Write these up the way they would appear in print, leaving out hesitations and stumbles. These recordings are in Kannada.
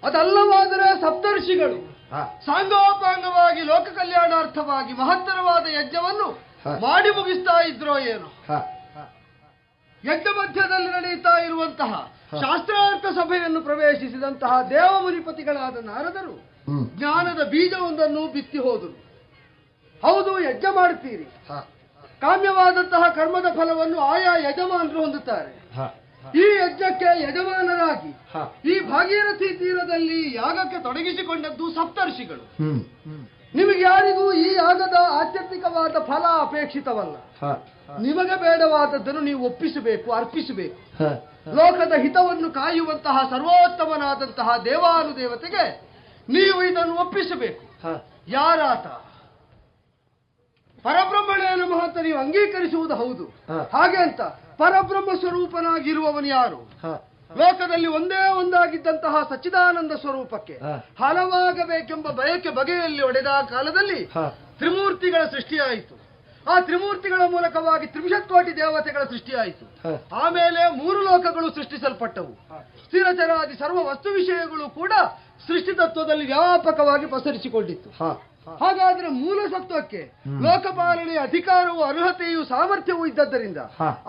ಅದಲ್ಲವಾದರೆ ಸಪ್ತರ್ಷಿಗಳು ಸಾಂಗೋಪಾಂಗವಾಗಿ ಲೋಕ ಕಲ್ಯಾಣಾರ್ಥವಾಗಿ ಮಹತ್ತರವಾದ ಯಜ್ಞವನ್ನು ಮಾಡಿ ಮುಗಿಸ್ತಾ ಇದ್ರೋ ಏನು? ಯಜ್ಞ ಮಧ್ಯದಲ್ಲಿ ನಡೆಯುತ್ತಾ ಇರುವಂತಹ ಶಾಸ್ತ್ರಾರ್ಥ ಸಭೆಯನ್ನು ಪ್ರವೇಶಿಸಿದಂತಹ ದೇವಮುನಿಪತಿಗಳಾದ ನಾರದರು ಜ್ಞಾನದ ಬೀಜವೊಂದನ್ನು ಬಿತ್ತಿ ಹೋದರು. ಹೌದು, ಯಜ್ಞ ಮಾಡುತ್ತೀರಿ, ಕಾಮ್ಯವಾದಂತಹ ಕರ್ಮದ ಫಲವನ್ನು ಆಯಾ ಯಜಮಾನರು ಹೊಂದುತ್ತಾರೆ. ಈ ಯಜ್ಞಕ್ಕೆ ಯಜಮಾನರಾಗಿ ಈ ಭಾಗೀರಥಿ ತೀರದಲ್ಲಿ ಯಾಗಕ್ಕೆ ತೊಡಗಿಸಿಕೊಂಡದ್ದು ಸಪ್ತರ್ಷಿಗಳು. ನಿಮಗೆ ಯಾರಿಗೂ ಈ ಯಾಗದ ಆತ್ಯಂತಿಕವಾದ ಫಲ ಅಪೇಕ್ಷಿತವಲ್ಲ. ನಿಮಗೆ ಬೇಡವಾದದ್ದನ್ನು ನೀವು ಒಪ್ಪಿಸಬೇಕು, ಅರ್ಪಿಸಬೇಕು. ಲೋಕದ ಹಿತವನ್ನು ಕಾಯುವಂತಹ ಸರ್ವೋತ್ತಮನಾದಂತಹ ದೇವಾನುದೇವತೆಗೆ ನೀವು ಇದನ್ನು ಒಪ್ಪಿಸಬೇಕು. ಯಾರಾತ? ಪರಬ್ರಹ್ಮಣೇನ ಮಹಂತ ನೀವು ಅಂಗೀಕರಿಸುವುದು ಹೌದು. ಹಾಗೆ ಅಂತ ಪರಬ್ರಹ್ಮ ಸ್ವರೂಪನಾಗಿರುವವನು ಯಾರು? ಲೋಕದಲ್ಲಿ ಒಂದೇ ಒಂದಾಗಿದ್ದಂತಹ ಸಚ್ಚಿದಾನಂದ ಸ್ವರೂಪಕ್ಕೆ ಹಲವಾಗಬೇಕೆಂಬ ಬಯಕೆ ಬಗೆಯಲ್ಲಿ ಒಡೆದ ಕಾಲದಲ್ಲಿ ತ್ರಿಮೂರ್ತಿಗಳ ಸೃಷ್ಟಿಯಾಯಿತು. ಆ ತ್ರಿಮೂರ್ತಿಗಳ ಮೂಲಕವಾಗಿ 30 ಕೋಟಿ ದೇವತೆಗಳ ಸೃಷ್ಟಿಯಾಯಿತು. ಆಮೇಲೆ 3 ಲೋಕಗಳು ಸೃಷ್ಟಿಸಲ್ಪಟ್ಟವು. ಸ್ಥಿರಚರಾದಿ ಸರ್ವ ವಸ್ತು ವಿಷಯಗಳು ಕೂಡ ಸೃಷ್ಟಿ ತತ್ವದಲ್ಲಿ ವ್ಯಾಪಕವಾಗಿ ಪಸರಿಸಿಕೊಂಡಿತ್ತು. ಹಾಗಾದ್ರೆ ಮೂಲ ಸತ್ವಕ್ಕೆ ಲೋಕಪಾಲನೆಯ ಅಧಿಕಾರವು, ಅರ್ಹತೆಯು, ಸಾಮರ್ಥ್ಯವೂ ಇದ್ದದ್ದರಿಂದ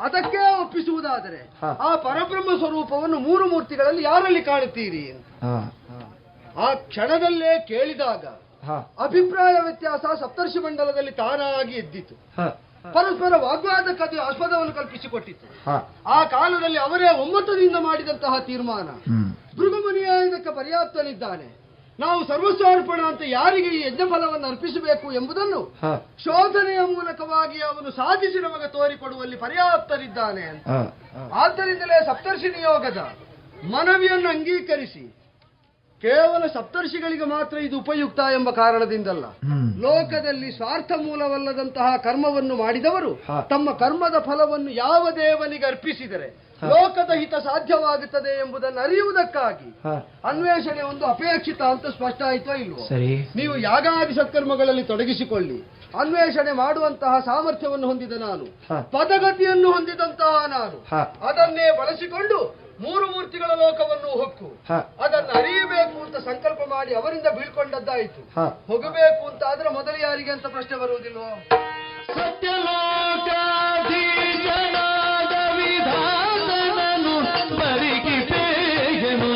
ಅದಕ್ಕೆ ಒಪ್ಪಿಸುವುದಾದರೆ ಆ ಪರಬ್ರಹ್ಮ ಸ್ವರೂಪವನ್ನು 3 ಮೂರ್ತಿಗಳಲ್ಲಿ ಯಾರಲ್ಲಿ ಕಾಣುತ್ತೀರಿ? ಆ ಕ್ಷಣದಲ್ಲೇ ಕೇಳಿದಾಗ ಅಭಿಪ್ರಾಯ ವ್ಯತ್ಯಾಸ ಸಪ್ತರ್ಷಿ ಮಂಡಲದಲ್ಲಿ ತಾನಾಗಿ ಎದ್ದಿತು. ಪರಸ್ಪರ ವಾಗ್ವಾದಕ್ಕೆ ಆಸ್ಪದವನ್ನು ಕಲ್ಪಿಸಿಕೊಟ್ಟಿತ್ತು. ಆ ಕಾಲದಲ್ಲಿ ಅವರೇ ಒಮ್ಮತದಿಂದ ಮಾಡಿದಂತಹ ತೀರ್ಮಾನ, ಭೃಗುಮುನಿಯ ಇದಕ್ಕೆ ಪರ್ಯಾಪ್ತನಿದ್ದಾನೆ, ನಾವು ಸರ್ವಸ್ವಾರ್ಪಣ ಅಂತ ಯಾರಿಗೆ ಈ ಯಜ್ಞ ಫಲವನ್ನು ಅರ್ಪಿಸಬೇಕು ಎಂಬುದನ್ನು ಶೋಧನೆಯ ಮೂಲಕವಾಗಿ ಅವನು ಸಾಧಿಸಿ ನಮಗೆ ತೋರಿಕೊಡುವಲ್ಲಿ ಪರ್ಯಾಪ್ತರಿದ್ದಾನೆ ಅಂತ. ಆದ್ದರಿಂದಲೇ ಸಪ್ತರ್ಷಿ ನಿಯೋಗದ ಮನವಿಯನ್ನು ಅಂಗೀಕರಿಸಿ ಕೇವಲ ಸಪ್ತರ್ಷಿಗಳಿಗೆ ಮಾತ್ರ ಇದು ಉಪಯುಕ್ತ ಎಂಬ ಕಾರಣದಿಂದಲ್ಲ, ಲೋಕದಲ್ಲಿ ಸ್ವಾರ್ಥ ಮೂಲವಲ್ಲದಂತಹ ಕರ್ಮವನ್ನು ಮಾಡಿದವರು ತಮ್ಮ ಕರ್ಮದ ಫಲವನ್ನು ಯಾವ ದೇವನಿಗೆ ಅರ್ಪಿಸಿದರೆ ಲೋಕದ ಹಿತ ಸಾಧ್ಯವಾಗುತ್ತದೆ ಎಂಬುದನ್ನು ಅರಿಯುವುದಕ್ಕಾಗಿ ಅನ್ವೇಷಣೆ ಒಂದು ಅಪೇಕ್ಷಿತ ಅಂತ ಸ್ಪಷ್ಟ ಆಯಿತೋ ಇಲ್ವೋ? ನೀವು ಯಾಗಾದಿ ಸತ್ಕರ್ಮಗಳಲ್ಲಿ ತೊಡಗಿಸಿಕೊಳ್ಳಿ. ಅನ್ವೇಷಣೆ ಮಾಡುವಂತಹ ಸಾಮರ್ಥ್ಯವನ್ನು ಹೊಂದಿದ ನಾನು, ಪದಗತಿಯನ್ನು ಹೊಂದಿದಂತಹ ನಾನು, ಅದನ್ನೇ ಬಳಸಿಕೊಂಡು 3 ಮೂರ್ತಿಗಳ ಲೋಕವನ್ನು ಹೊಕ್ಕು ಅದನ್ನು ಅರಿಯಬೇಕು ಅಂತ ಸಂಕಲ್ಪ ಮಾಡಿ ಅವರಿಂದ ಬೀಳ್ಕೊಂಡದ್ದಾಯಿತು. ಹೋಗಬೇಕು ಅಂತ ಆದ್ರೆ ಮೊದಲು ಯಾರಿಗೆ ಅಂತ ಪ್ರಶ್ನೆ ಬರುವುದಿಲ್ವೋ? ಸತ್ಯಲೋಕಾಧೀಶನಾದ ವಿಧಾನನು ಪರಿಗಿಪೇಯನು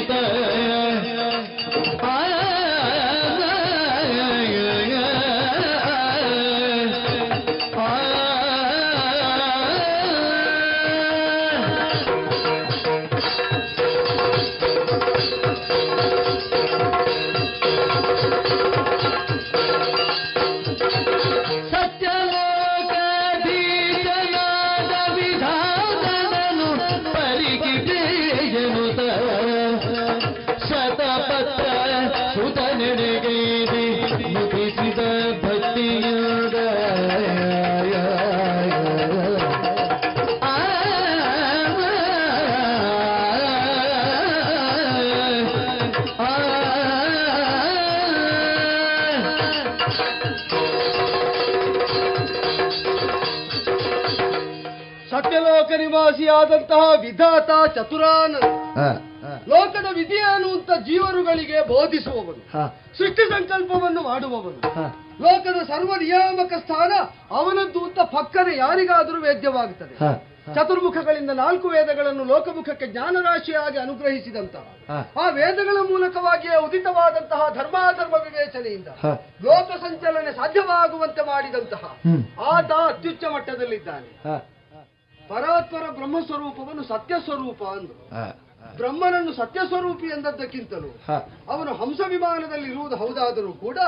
ಸತ್ಯಲೋಕ ನಿವಾಸಿಯಾದಂತಹ ವಿಧಾತ ಚತುರಾನಂದ, ಲೋಕದ ವಿಧಿಯನ್ನು ಅಂತ ಜೀವರುಗಳಿಗೆ ಬೋಧಿಸುವವನು, ಸೃಷ್ಟಿ ಸಂಕಲ್ಪವನ್ನು ಮಾಡುವವನು, ಲೋಕದ ಸರ್ವ ನಿಯಾಮಕ ಸ್ಥಾನ ಅವನದ್ದು ಅಂತ ಪಕ್ಕನೆ ಯಾರಿಗಾದರೂ ವೇದ್ಯವಾಗುತ್ತದೆ. ಚತುರ್ಮುಖಗಳಿಂದ 4 ವೇದಗಳನ್ನು ಲೋಕಮುಖಕ್ಕೆ ಜ್ಞಾನರಾಶಿಯಾಗಿ ಅನುಗ್ರಹಿಸಿದಂತಹ ಆ ವೇದಗಳ ಮೂಲಕವಾಗಿಯೇ ಉದಿತವಾದಂತಹ ಧರ್ಮಾಧರ್ಮ ವಿವೇಚನೆಯಿಂದ ಲೋಕ ಸಂಚಲನೆ ಸಾಧ್ಯವಾಗುವಂತೆ ಮಾಡಿದಂತಹ ಆತ ಅತ್ಯುಚ್ಚ ಮಟ್ಟದಲ್ಲಿದ್ದಾನೆ. ಪರಾತ್ಪರ ಬ್ರಹ್ಮಸ್ವರೂಪವನ್ನು ಸತ್ಯ ಸ್ವರೂಪ ಅಂದ್ರು. ಬ್ರಹ್ಮನನ್ನು ಸತ್ಯ ಸ್ವರೂಪಿ ಎಂದದ್ದಕ್ಕಿಂತಲೂ ಅವನು ಹಂಸ ವಿಮಾನದಲ್ಲಿ ಇರುವುದು ಹೌದಾದರೂ ಕೂಡ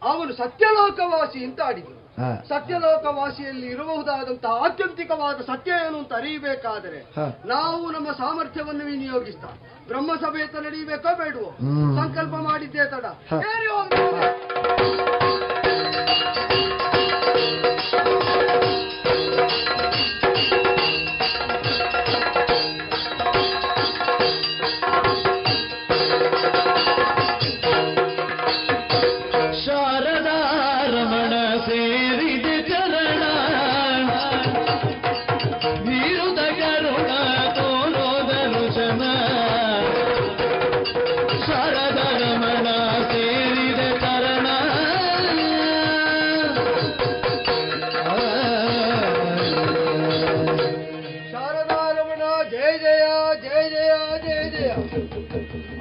ಅವನು ಸತ್ಯಲೋಕವಾಸಿ ಅಂತ ಆಡಿದರು. ಸತ್ಯಲೋಕವಾಸಿಯಲ್ಲಿ ಇರಬಹುದಾದಂತಹ ಆತ್ಯಂತಿಕವಾದ ಸತ್ಯ ಏನು ಅಂತ ಅರಿಯಬೇಕಾದರೆ ನಾವು ನಮ್ಮ ಸಾಮರ್ಥ್ಯವನ್ನು ವಿನಿಯೋಗಿಸ್ತಾ ಬ್ರಹ್ಮ ಸಭೆ ಅಂತ ನಡೆಯಬೇಕೋ ಬೇಡವೋ? ಸಂಕಲ್ಪ ಮಾಡಿದ್ದೇ ತಡ.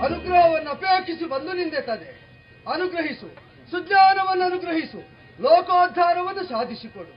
ಅನುಗ್ರಹವನ್ನು ಅಪೇಕ್ಷಿಸಿ ಬಂದು ನಿಂದೆತ್ತದೆ. ಅನುಗ್ರಹಿಸು, ಸುಜ್ಞಾನವನ್ನು ಅನುಗ್ರಹಿಸು, ಲೋಕೋದ್ಧಾರವನ್ನು ಸಾಧಿಸಿಕೊಡು.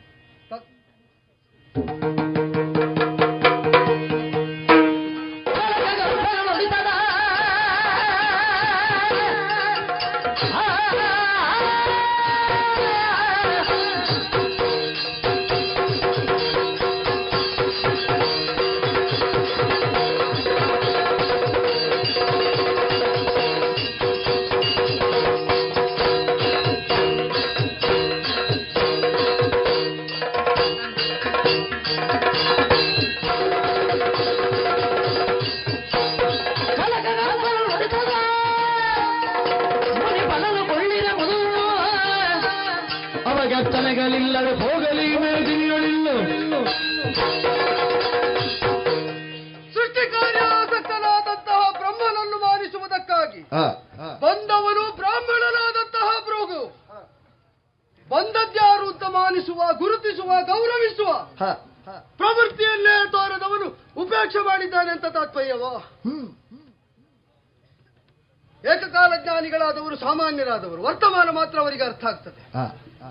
ಅವಗತ್ತನೆಗಳಿಲ್ಲದೆ ಹೋಗಲಿ ಮೇದಿನಿಗಳಿಲ್ಲ. ಸೃಷ್ಟಿಕಾರ್ಯಾಸಕ್ತನಾದಂತಹ ಬ್ರಹ್ಮನನ್ನು ಮಾನಿಸುವುದಕ್ಕಾಗಿ ಬಂದವನು ಬ್ರಾಹ್ಮಣನಾದಂತಹ ಭೃಗು ಬಂದದ್ಯಾರು ಅಂತ ಮಾನಿಸುವ, ಗುರುತಿಸುವ, ಗೌರವಿಸುವ ಪ್ರವೃತ್ತಿಯಲ್ಲೇ ತೋರದವನು ಉಪೇಕ್ಷೆ ಮಾಡಿದ್ದಾನೆ ಅಂತ ತಾತ್ಪರ್ಯವೋ? ಏಕಕಾಲ ಜ್ಞಾನಿಗಳಾದವರು ಸಾಮಾನ್ಯರಾದವರು ವರ್ತಮಾನ ಮಾತ್ರ ಅವರಿಗೆ ಅರ್ಥ ಆಗ್ತದೆ.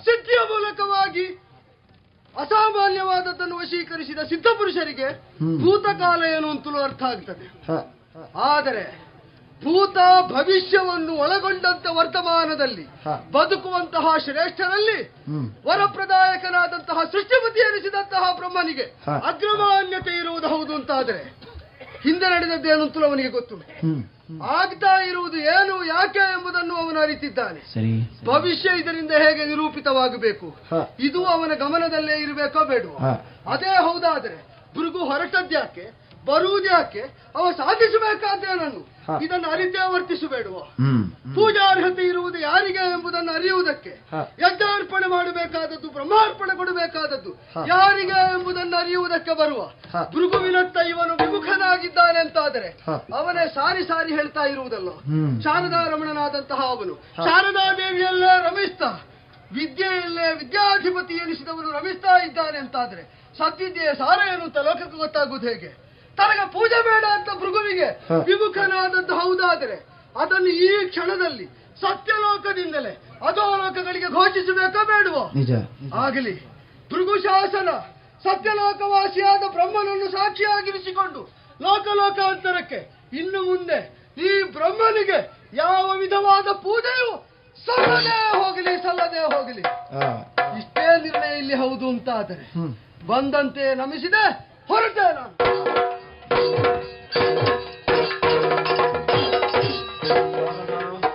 ಸಿದ್ಧಿಯ ಮೂಲಕವಾಗಿ ಅಸಾಮಾನ್ಯವಾದದ್ದನ್ನು ವಶೀಕರಿಸಿದ ಸಿದ್ಧಪುರುಷರಿಗೆ ಭೂತಕಾಲ ಏನು ಅಂತಲೂ ಅರ್ಥ ಆಗ್ತದೆ. ಆದರೆ ಭೂತ ಭವಿಷ್ಯವನ್ನು ಒಳಗೊಂಡಂತೆ ವರ್ತಮಾನದಲ್ಲಿ ಬದುಕುವಂತಹ ಶ್ರೇಷ್ಠರಲ್ಲಿ ವರಪ್ರದಾಯಕನಾದಂತಹ ಸೃಷ್ಟಿಪತಿ ಎನಿಸಿದಂತಹ ಬ್ರಹ್ಮನಿಗೆ ಅಗ್ರಮಾನ್ಯತೆ ಇರುವುದು ಹೌದು ಅಂತಾದರೆ ಹಿಂದೆ ನಡೆದದ್ದೇನು ಅಂತಲೂ ಅವನಿಗೆ ಗೊತ್ತು. ಆಗ್ತಾ ಇರುವುದು ಏನು, ಯಾಕೆ ಎಂಬುದನ್ನು ಅವನು ಅರಿತಿದ್ದಾನೆ. ಭವಿಷ್ಯ ಇದರಿಂದ ಹೇಗೆ ನಿರೂಪಿತವಾಗಬೇಕು ಇದು ಅವನ ಗಮನದಲ್ಲೇ ಇರಬೇಕೋ ಬೇಡವೋ? ಅದೇ ಹೌದಾದರೆ ಭೃಗು ಹೊರಟದ್ಯಾಕೆ, ಬರುವುದ್ಯಾಕೆ, ಅವ ಸಾಧಿಸಬೇಕಾದ್ದೇನನ್ನು ಇದನ್ನು ಅರಿತೇ ವರ್ತಿಸಬೇಡುವ. ಪೂಜಾರ್ಹತೆ ಇರುವುದು ಯಾರಿಗೆ ಎಂಬುದನ್ನು ಅರಿಯುವುದಕ್ಕೆ ಯಜ್ಞಾರ್ಪಣೆ ಮಾಡಬೇಕಾದದ್ದು, ಬ್ರಹ್ಮಾರ್ಪಣೆ ಕೊಡಬೇಕಾದದ್ದು ಯಾರಿಗೆ ಎಂಬುದನ್ನು ಅರಿಯುವುದಕ್ಕೆ ಬರುವ ಭೃಗುವಿನತ್ತ ಇವನು ವಿಮುಖನಾಗಿದ್ದಾನೆ ಅಂತಾದರೆ ಅವನೇ ಸಾರಿ ಸಾರಿ ಹೇಳ್ತಾ ಇರುವುದಲ್ಲ. ಶಾರದಾ ರಮಣನಾದಂತಹ ಅವನು ಶಾರದಾದೇವಿಯಲ್ಲೇ ರಮಿಸ್ತಾ, ವಿದ್ಯೆಯಲ್ಲೇ ವಿದ್ಯಾಧಿಪತಿ ಎನಿಸಿದವನು ರಮಿಸ್ತಾ ಇದ್ದಾನೆ ಅಂತಾದ್ರೆ ಸದ್ವಿದ್ಯೆಯ ಸಾರ ಏನು ಅಂತ ಲೋಕಕ್ಕೆ ಗೊತ್ತಾಗುವುದು ಹೇಗೆ? ತನಗೆ ಪೂಜೆ ಬೇಡ ಅಂತ ಭೃಗುವಿಗೆ ವಿಮುಖನಾದದ್ದು ಹೌದಾದರೆ ಅದನ್ನು ಈ ಕ್ಷಣದಲ್ಲಿ ಸತ್ಯಲೋಕದಿಂದಲೇ ಅಧೋಲೋಕಗಳಿಗೆ ಘೋಷಿಸಬೇಕೋ ಬೇಡವೋ? ಆಗಲಿ. ಭೃಗು ಶಾಸನ ಸತ್ಯಲೋಕವಾಸಿಯಾದ ಬ್ರಹ್ಮನನ್ನು ಸಾಕ್ಷಿಯಾಗಿರಿಸಿಕೊಂಡು ಲೋಕಲೋಕಾಂತರಕ್ಕೆ ಇನ್ನು ಮುಂದೆ ಈ ಬ್ರಹ್ಮನಿಗೆ ಯಾವ ವಿಧವಾದ ಪೂಜೆಯು ಸಲ್ಲದೇ ಹೋಗಲಿ. ಇಷ್ಟೇ ನಿರ್ಣಯ ಇಲ್ಲಿ ಹೌದು ಅಂತ ಆದರೆ ಬಂದಂತೆ ನಮಿಸಿದೆ, ಹೊರಟೆ ನಾನು.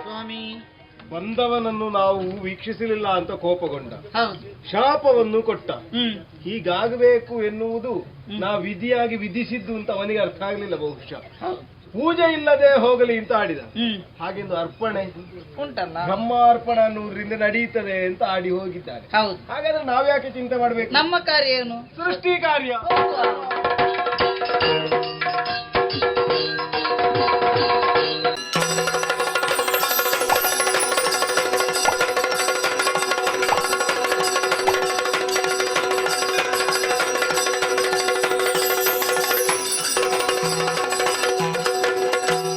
ಸ್ವಾಮಿ, ಬಂದವನನ್ನು ನಾವು ವೀಕ್ಷಿಸಲಿಲ್ಲ ಅಂತ ಕೋಪಗೊಂಡ, ಶಾಪವನ್ನು ಕೊಟ್ಟ. ಹೀಗಾಗಬೇಕು ಎನ್ನುವುದು ನಾ ವಿಧಿಯಾಗಿ ವಿಧಿಸಿದ್ದು ಅಂತ ಅವನಿಗೆ ಅರ್ಥ ಆಗ್ಲಿಲ್ಲ ಬಹುಶಃ. ಪೂಜೆ ಇಲ್ಲದೆ ಹೋಗಲಿ ಅಂತ ಆಡಿದ. ಹಾಗೆಂದು ಅರ್ಪಣೆ ಉಂಟಲ್ಲ, ಬ್ರಹ್ಮಾರ್ಪಣ ಅನ್ನುವುದರಿಂದ ನಡೆಯುತ್ತದೆ ಅಂತ ಆಡಿ ಹೋಗಿದ್ದಾರೆ. ಹಾಗಾದ್ರೆ ನಾವ್ಯಾಕೆ ಚಿಂತೆ ಮಾಡ್ಬೇಕು? ನಮ್ಮ ಕಾರ್ಯ ಏನು? ಸೃಷ್ಟಿ ಕಾರ್ಯ.